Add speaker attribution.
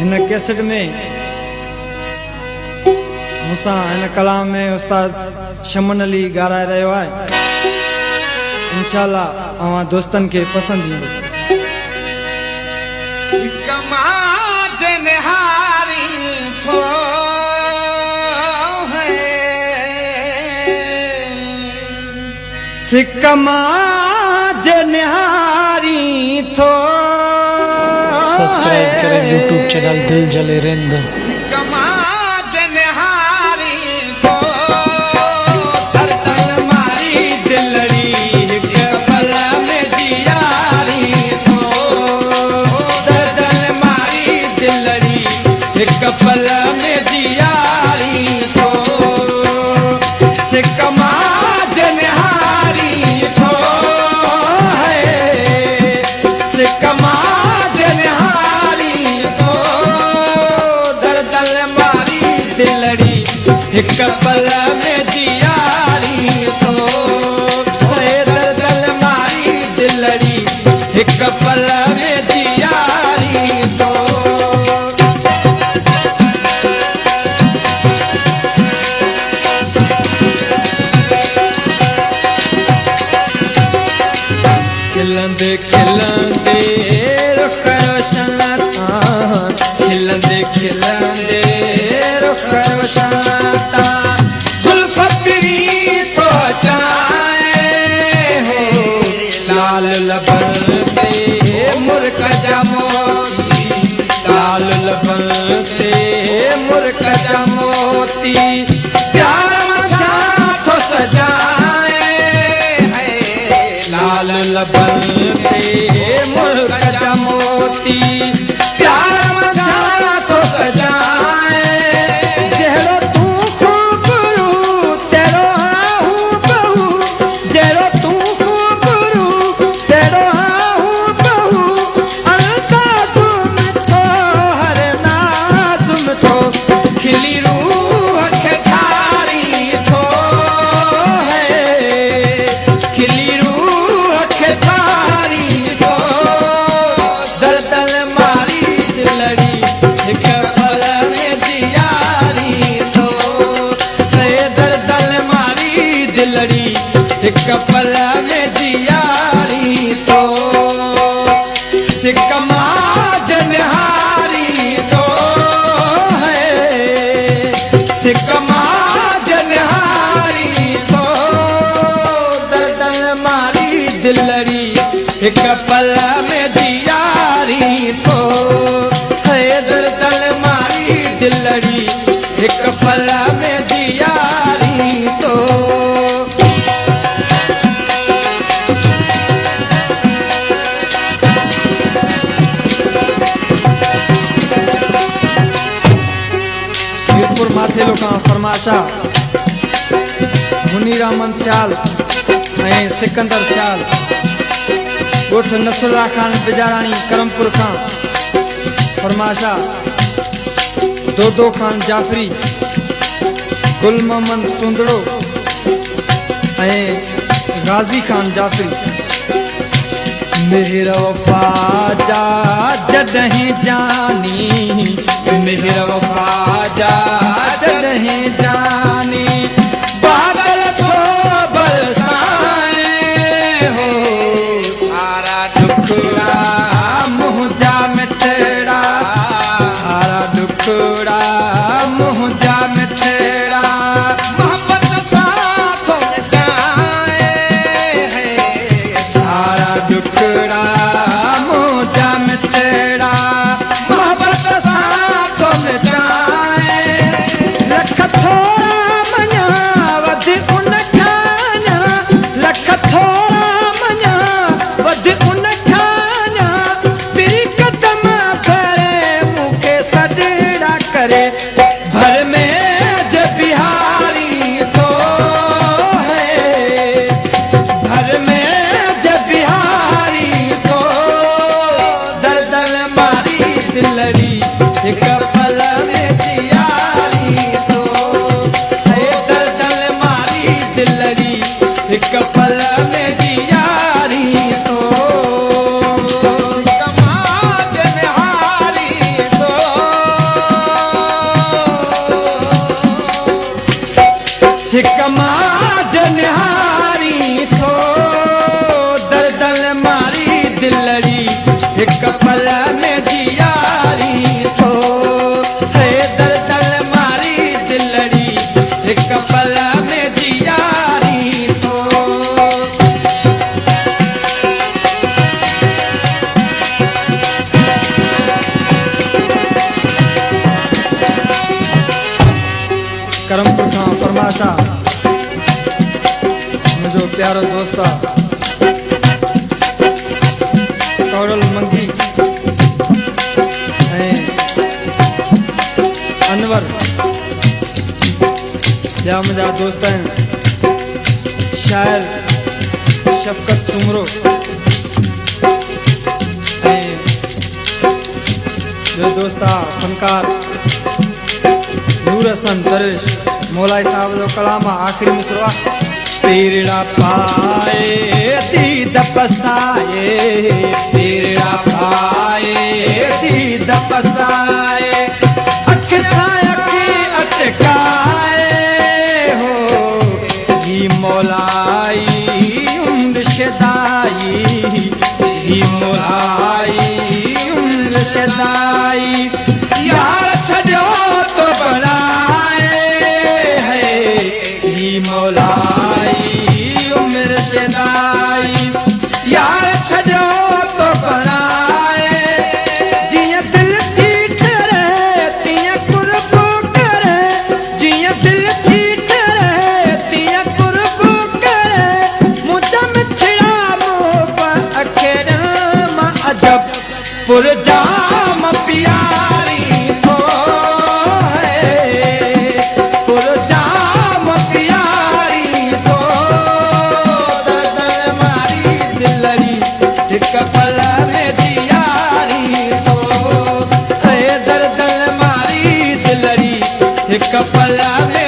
Speaker 1: इन कैसेट में मुसा इन कलाम में उस्ताद शमन अली गाराए रहियो आहे। इंशाअल्लाह अवां दोस्तन के पसंद ईंदो। सिकमा जनिहारी थो
Speaker 2: सब्सक्राइब करें यूट्यूब चैनल दिल जले रेंद।
Speaker 1: सिकमा जनिहारी थो दर्दन मारी दिलड़ी हिक पल में जियारी थो दर्दन मारी दिलड़ी हिक पल में जियारी थो सिकमा एक पल में जियारी तो दर्दल मारी दिलड़ी एक पल में जियारी तो खिलंदे खिलंदे रुख रोशन खिलंदे खिलंदे रुख रोशन लबन ते मुर्कजा मोती लाल लबन ते मुर्कजा मोती प्यार मचा तो सजाए लाल लबन ते मुर्कजा मोती प्यार मचा तो सजाए जेरो तू खूबरू तेरो आहू बहू जेरो तू एक पल में जियारी तो सिकमा जनिहारी तो है सिकमा जनिहारी तो दर्दन मारी दिलड़ी एक पल में जियारी तो है दर्दन मारी दिलड़ी एक पल में जियारी तो माथेलो का फरमाशा मुनीरामन सियाल सिकंदर सियाल गोठ नसरुल्ला खान बिजारानी करमपुर खां फरमाशा दो खान जाफरी गुल मोहम्मद सुंदड़ो गाजी खान जाफरी मेहर वफा जा जदहीं जानी मेहर वफा जा जदहीं जानी बादल तो बरसाए हो सारा दुखड़ा मुँह जा मिठड़ा सारा दुखड़ा मुँह जा मिठड़ा मोहब्बत साथ मिटाए है सारा दुखड़ा मुँह जा मिठड़ा मोहब्बत साथ मिटाए आशा मुझो प्यारो दोस्ता कौड़ल मंगी अनवर या मुझा दोस्त आहिनि शायर शफकत चुमरो जो दोस्ता फनकार नूर हसन दरवेश मौलाई साहब जो कलाम आखिरी मिसरा तेरा पाए दीद पसाए तेरा पाए दीद पसाए अख सां अख अटकाए हो ही मौलाई उम्र शदाई ही मौलाई उम्र शदाई यार छड़ो तो बनाए है ही मौलाई उम्र शदाई यार छड़ो तो बनाए जिया दिल थी ठरे तिया कुर्बो करे जिया दिल थी ठरे तिया कुर्बो करे मुझा मिठड़ा मोबा अखेरा मा अजब पुरजाम प्यारी हो पुरजाम प्यारी हो दर्द मारी दिलड़ी एक पल में जियारी हो दर्द मारी दिलड़ी एक पल में